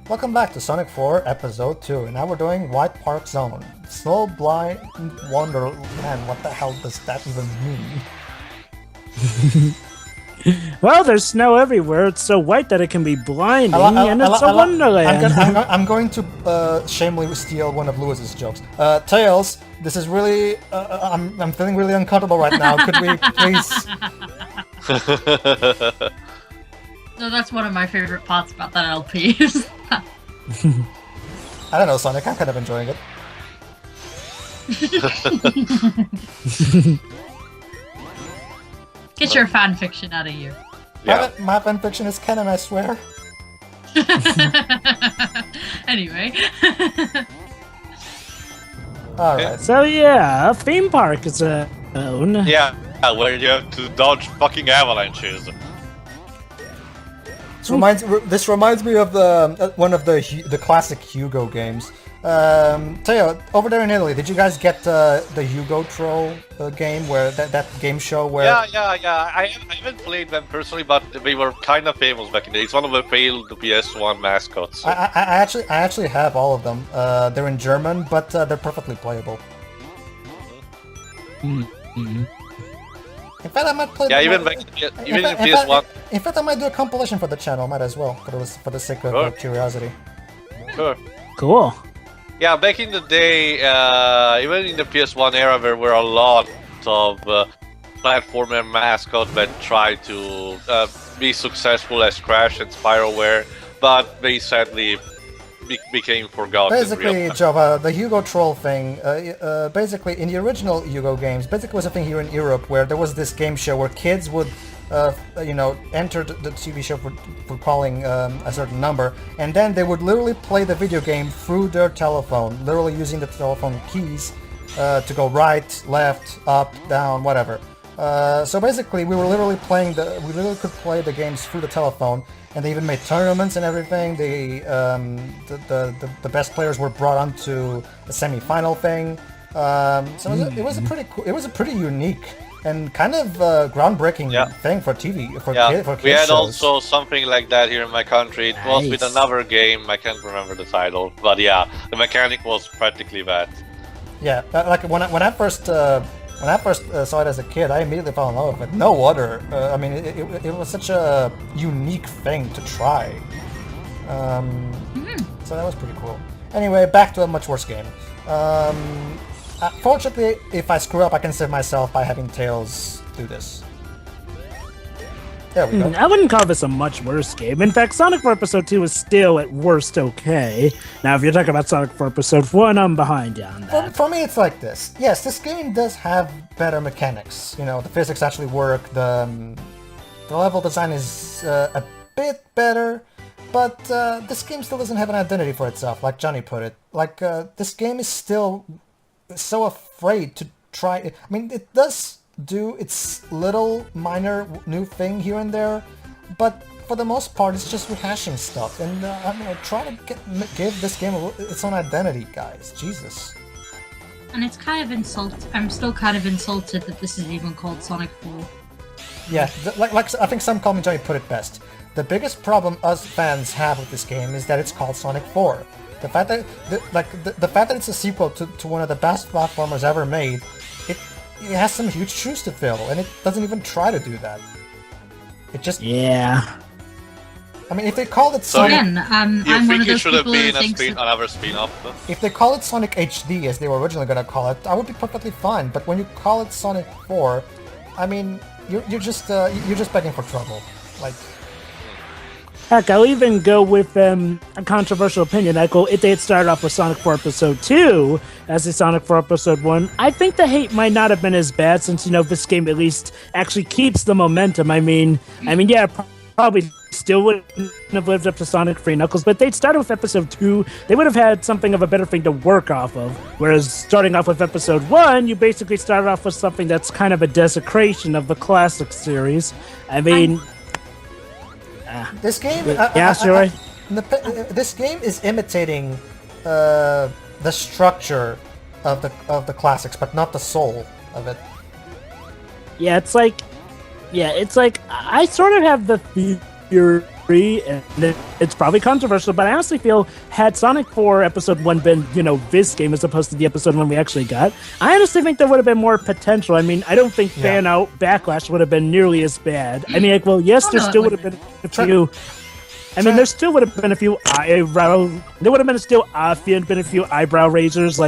Welcome back to Sonic 4 Episode 2, and now we're doing White Park Zone. Snow Blind Wonderland, what the hell does that even mean? Well, there's snow everywhere. It's so white that it can be blinding, and it's a wonderland. I'm going to shamelessly steal one of Lewis's jokes. Tails, this is really... I'm feeling really uncomfortable right now. Could we please... No, that's one of my favorite parts about that LP. I don't know, Sonic. I'm kind of enjoying it. Get your fan fiction out of here. Yeah. My fan fiction is canon, I swear. Anyway. Alright. So yeah, a theme park is a own. Yeah, where you have to dodge fucking avalanches. This reminds me of the one of the classic Hugo games. Teo, over there in Italy, did you guys get the Hugo Troll game where that game show where? Yeah. I haven't played them personally, but they were kind of famous back in the day. It's one of the failed PS1 mascots. So. I actually have all of them. They're in German, but they're perfectly playable. Mm-hmm. In fact, I might play. Yeah, even in PS1. In fact, I might do a compilation for the channel. Might as well, for the sake of curiosity. Sure. Cool. Yeah, back in the day, even in the PS1 era, there were a lot of platformer mascots that tried to be successful as Crash and Spiroware, but they sadly became forgotten. Basically, Java, the Hugo Troll thing, basically in the original Hugo games, basically was a thing here in Europe where there was this game show where kids would, enter the TV show for calling a certain number, and then they would literally play the video game through their telephone, literally using the telephone keys to go right, left, up, down, whatever. So basically, we literally could play the games through the telephone. And they even made tournaments and everything. The best players were brought onto a semi-final thing. So it was a pretty unique and kind of groundbreaking thing for TV for kids. We had shows. also something like that here in my country. It was with another game. I can't remember the title, but yeah, the mechanic was practically that. Yeah, like when I first saw it as a kid, I immediately fell in love with it. No other. I mean, it was such a unique thing to try. So that was pretty cool. Anyway, back to a much worse game. Fortunately, if I screw up, I can save myself by having Tails do this. There we go. I wouldn't call this a much worse game. In fact, Sonic 4 Episode 2 is still at worst okay. Now, if you're talking about Sonic 4 Episode 1, I'm behind you on that. For me, it's like this. Yes, this game does have better mechanics. You know, the physics actually work. The level design is a bit better, but this game still doesn't have an identity for itself, like Johnny put it. Like, this game is still so afraid to try. I mean, it does do its little minor new thing here and there, but for the most part it's just rehashing stuff, and try to give this game its own identity, guys. Jesus. And it's kind of I'm still kind of insulted that this is even called Sonic 4. Yeah, like I think some commentary put it best. The biggest problem us fans have with this game is that it's called Sonic 4. The fact that the fact that it's a sequel to one of the best platformers ever made, it has some huge shoes to fill, and it doesn't even try to do that. It just... Yeah. I mean, if they called it Sonic... You I'm think one of it those should have people been who thinks another spin-off? If they call it Sonic HD, as they were originally going to call it, I would be perfectly fine. But when you call it Sonic 4, I mean, you're just begging for trouble. Like... Heck, I'll even go with a controversial opinion. If they had started off with Sonic 4 Episode 2 as a Sonic 4 Episode 1, I think the hate might not have been as bad, since, this game at least actually keeps the momentum. I mean, yeah, probably still wouldn't have lived up to Sonic 3 Knuckles, but they'd started with Episode 2, they would have had something of a better thing to work off of. Whereas starting off with Episode 1, you basically started off with something that's kind of a desecration of the classic series. I mean... This game, this game is imitating the structure of the classics, but not the soul of it. Yeah, it's like I sort of have the theory, and it's probably controversial, but I honestly feel had Sonic 4 Episode 1 been, this game as opposed to the Episode 1 we actually got, I honestly think there would have been more potential. I mean, I don't think fan-out backlash would have been nearly as bad. I mean, yes, there still would have been a few... I mean, there still would have been a few eyebrow... There would have been a few eyebrow raisers,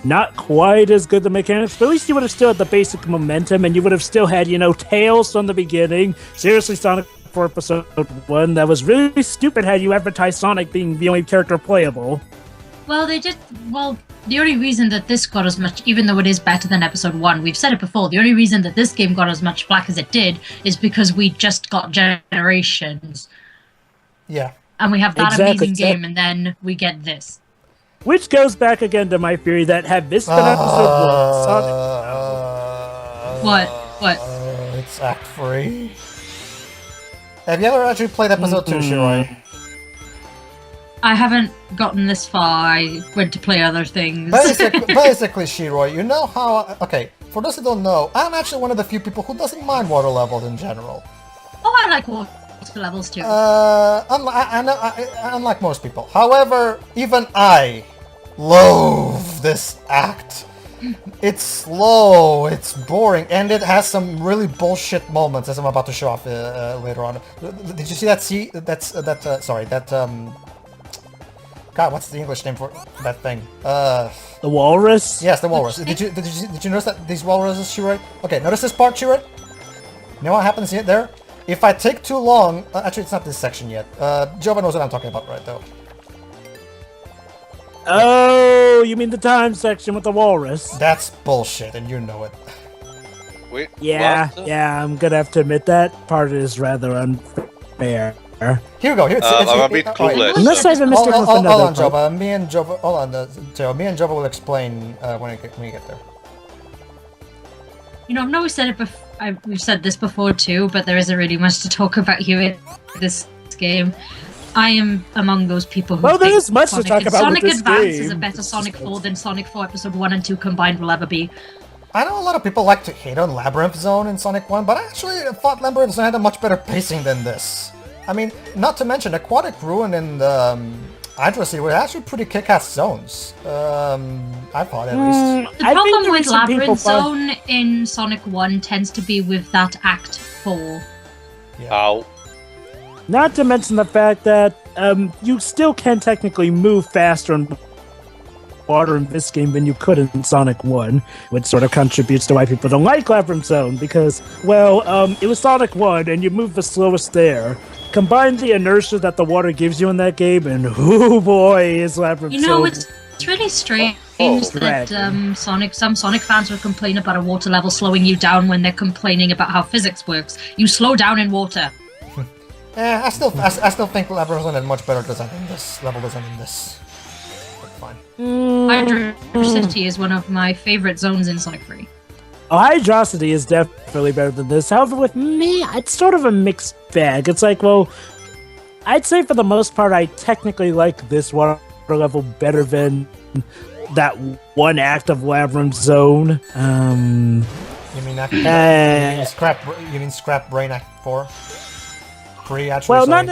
not quite as good the mechanics, but at least you would have still had the basic momentum, and you would have still had, Tails from the beginning. Seriously, Sonic 4 Episode 1, that was really stupid had you advertised Sonic being the only character playable. Well, the only reason that this got as much, even though it is better than Episode 1, we've said it before, the only reason that this game got as much flack as it did is because we just got Generations. Yeah. And we have that amazing game, and then we get this. Which goes back again to my theory that had this been Episode 1, Sonic... What? It's Act 3. Have you ever actually played Episode 2, Shiroi? I haven't gotten this far. I went to play other things. Basically, Shiroi, you know how... Okay, for those who don't know, I'm actually one of the few people who doesn't mind water levels in general. Oh, I like water levels too. Unlike most people. However, even I loathe this act. It's slow, it's boring, and it has some really bullshit moments, as I'm about to show off later on. Did you see that? God, what's the English name for that thing? The walrus? Yes, the walrus. Did you notice that these walruses, Shiroi? Okay, notice this part, Shiroi? You know what happens here? There? If I take too long... actually, it's not this section yet. Jova knows what I'm talking about, right, though? Oh, you mean the time section with the walrus? That's bullshit, and you know it. Wait, yeah, I'm gonna have to admit that part is rather unfair. Here we go. I'm a bit clueless. Unless I have missed it with another Hold on, part. Jova. Me and Jova will explain when we get there. I've never said it before. We've said this before too, but there isn't really much to talk about here in this game. I am among those people who there think is much to talk about Sonic with this Advance game. is a better Sonic 4 than Sonic 4 Episode 1 and 2 combined will ever be. I know a lot of people like to hate on Labyrinth Zone in Sonic 1, but I actually thought Labyrinth Zone had a much better pacing than this. I mean, not to mention Aquatic Ruin and Hydro City were actually pretty kick-ass zones. I thought, at least. The problem with Labyrinth Zone in Sonic 1 tends to be with that Act 4. Yeah. Ow. Not to mention the fact that you still can technically move faster in water in this game than you could in Sonic 1, which sort of contributes to why people don't like Labyrinth Zone, because, it was Sonic 1 and you moved the slowest there. Combine the inertia that the water gives you in that game, and oh boy, is Labyrinth Zone... It's really strange that some Sonic fans will complain about a water level slowing you down when they're complaining about how physics works. You slow down in water. I still think Labyrinth Zone had much better design than this, level design than this. But fine. Hydro City is one of my favorite zones in Sonic 3. Oh, Hydrocity is definitely better than this. However, with me, it's sort of a mixed bag. It's like, I'd say for the most part, I technically like this water level better than that one act of Labyrinth Zone. You mean Scrap Brain Act 4? 3, actually. Well, not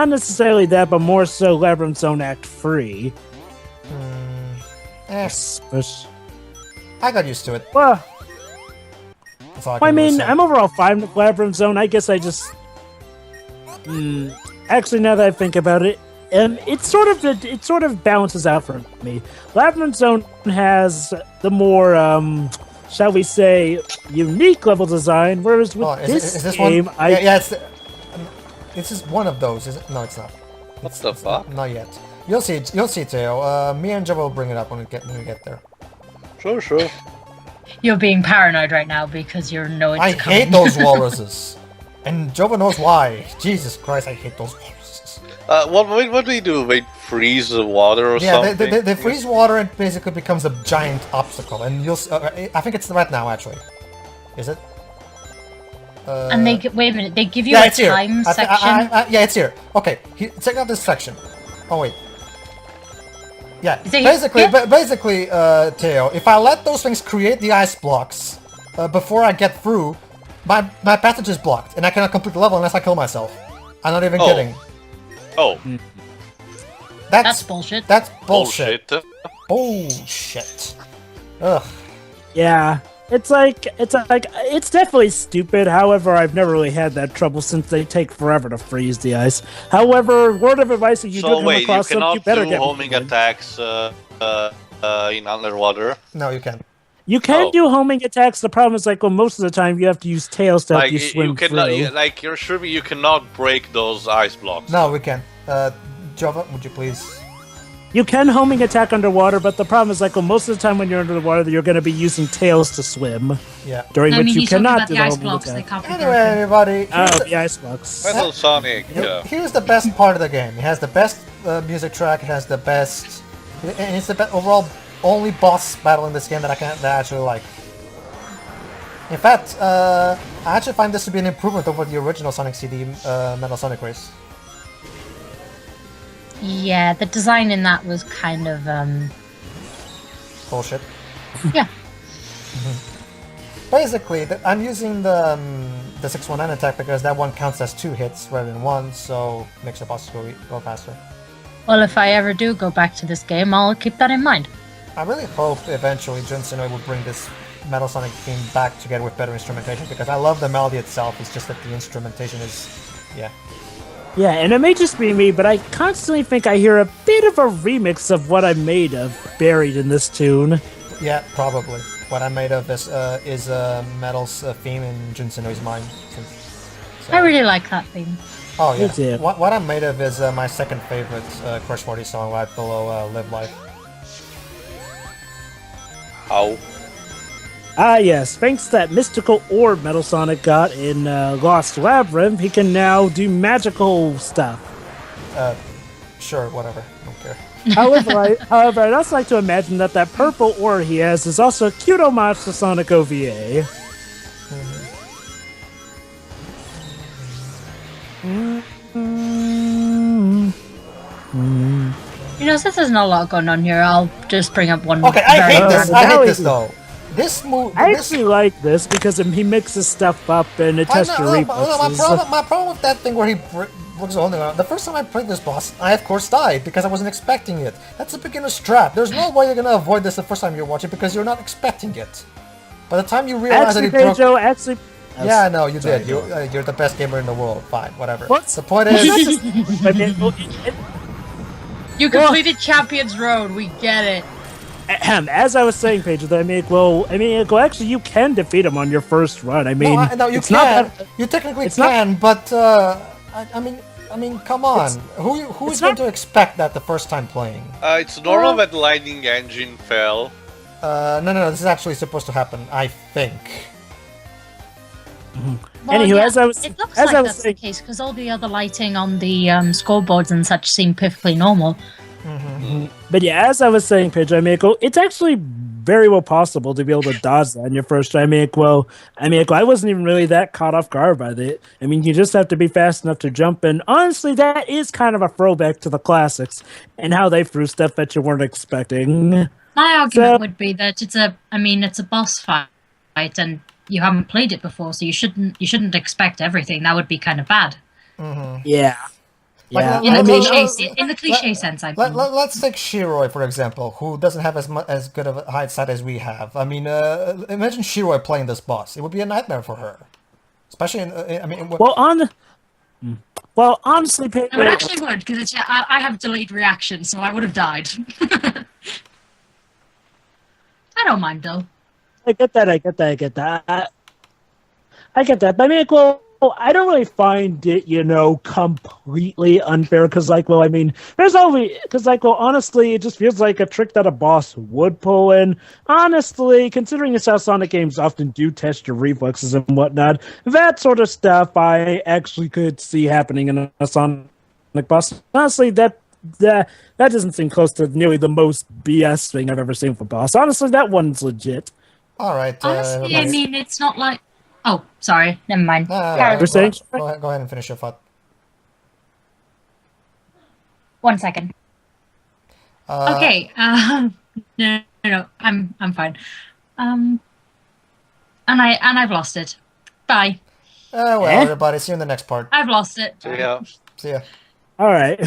necessarily that, but more so Labyrinth Zone Act 3. I got used to it. Well, I mean, I'm overall fine with Labyrinth Zone. I guess I just... Actually, now that I think about it, it sort of balances out for me. Labyrinth Zone has the more, shall we say, unique level design, whereas with this game, one? This is one of those. Is it? No, it's not. What the fuck? Not yet. You'll see, Teo. Me and Java will bring it up when we get there. Sure. You're being paranoid right now because you know it's coming. I hate those walruses. And Jova knows why. Jesus Christ, I hate those walruses. What do you do? They freeze the water or something? Yeah, they freeze water and basically becomes a giant obstacle. And you'll I think it's right now, actually. Is it? And wait a minute, they give you a time section? Yeah, it's here. Okay, check out this section. Oh, wait. Yeah, basically, Teo, if I let those things create the ice blocks before I get through, my passage is blocked, and I cannot complete the level unless I kill myself. I'm not even Oh. kidding. Oh, That's bullshit. That's bullshit. bullshit. Bullshit. Ugh. Yeah. It's definitely stupid. However, I've never really had that trouble since they take forever to freeze the ice. However, word of advice: if you do So come wait, you across them, you cannot better do get homing one. attacks in underwater. No, you can't. You can Oh. do homing attacks. The problem is, most of the time, you have to use tails to help Like you swim you cannot, through. like you're sure you cannot break those ice blocks. No, we can't. Java, would you please? You can homing attack underwater, but the problem is, most of the time when you're under the water, you're going to be using tails to swim, Yeah. during I which mean, you he's talking cannot about do the the ice homing blocks. They attack. can't be Anyway, broken. everybody. Oh, the ice blocks. Metal Sonic. Here's the best part of the game. It has the best music track. It has the best, and it's the overall only boss battle in this game that I actually like. In fact, I actually find this to be an improvement over the original Sonic CD Metal Sonic Race. Yeah, the design in that was kind of Bullshit. yeah. Basically, I'm using the 619 attack because that one counts as 2 hits rather than 1, so makes the bosses go faster. Well, if I ever do go back to this game, I'll keep that in mind. I really hope eventually Jun Senoi will bring this Metal Sonic theme back together with better instrumentation because I love the melody itself, it's just that the instrumentation is, yeah. Yeah, and it may just be me, but I constantly think I hear a bit of a remix of What I'm Made Of buried in this tune. Yeah, probably. What I'm made of is Metal's theme in Jun Senoi's mind. So- I really like that theme. Oh yeah. Me too. What I'm made of is my second favorite Crush 40 song, right below Live Life. How? Ah, yes. Thanks to that mystical orb Metal Sonic got in Lost Labyrinth, he can now do magical stuff. Sure, whatever. Don't care. However, I'd also like to imagine that purple orb he has is also a cute homage to Sonic OVA. You know, since there's not a lot going on here, I'll just bring up one. Okay, I very hate this. random- I hate this though. This move. I actually like this because he mixes stuff up and it tests your reflexes. My problem with that thing where he looks holding on. The first time I played this boss, I of course died because I wasn't expecting it. That's a beginner's trap. There's no way you're gonna avoid this the first time you watch it because you're not expecting it. By the time you realize Actually, that he broke. Pedro, actually... Yeah, I know you Sorry, did. go You're the best gamer in the world. Fine, whatever. What? The point is. I mean, You completed Champions Road. We get it. as I was saying, Pedro, actually, you can defeat him on your first run. I mean, no, you it's not can. that- You technically it's not- can, but I mean, come on. Who is going to expect that the first time playing? It's normal that Lightning Engine fell. No. This is actually supposed to happen. I think. Well, Anywho, yeah, as I was it looks as like I was that's saying, the case because all the other lighting on the scoreboards and such seem perfectly normal. but yeah, as I was saying, Pedro, it's actually very well possible to be able to dodge that in your first try. I wasn't even really that caught off guard by it. I mean, you just have to be fast enough to jump, and honestly, that is kind of a throwback to the classics and how they threw stuff that you weren't expecting. My argument would be that it's a boss fight, and you haven't played it before, so you shouldn't expect everything. That would be kind of bad. Yeah. Yeah, In Let- the cliche sense, I mean. Let's take Shiroi for example, who doesn't have as good of a hindsight as we have. I mean, imagine Shiroi playing this boss. It would be a nightmare for her, especially in. Well, honestly, Pedro, No, it actually would, because I have delayed reaction, so I would have died. I don't mind, though. I get that. I get that. But I don't really find it, completely unfair because, there's always honestly, it just feels like a trick that a boss would pull. And honestly, considering it's how Sonic games often do test your reflexes and whatnot, that sort of stuff I actually could see happening in a Sonic boss. Honestly, that doesn't seem close to nearly the most BS thing I've ever seen for boss. Honestly, that one's legit. All right. Honestly, I mean, it's not like... Oh, sorry. Never mind. Go saying? ahead and finish your thought. 1 second. Okay. No. I'm fine. And I've lost it. Bye. Well, Eh? everybody, see you in the next part. I've lost it. So yeah. See ya. All right.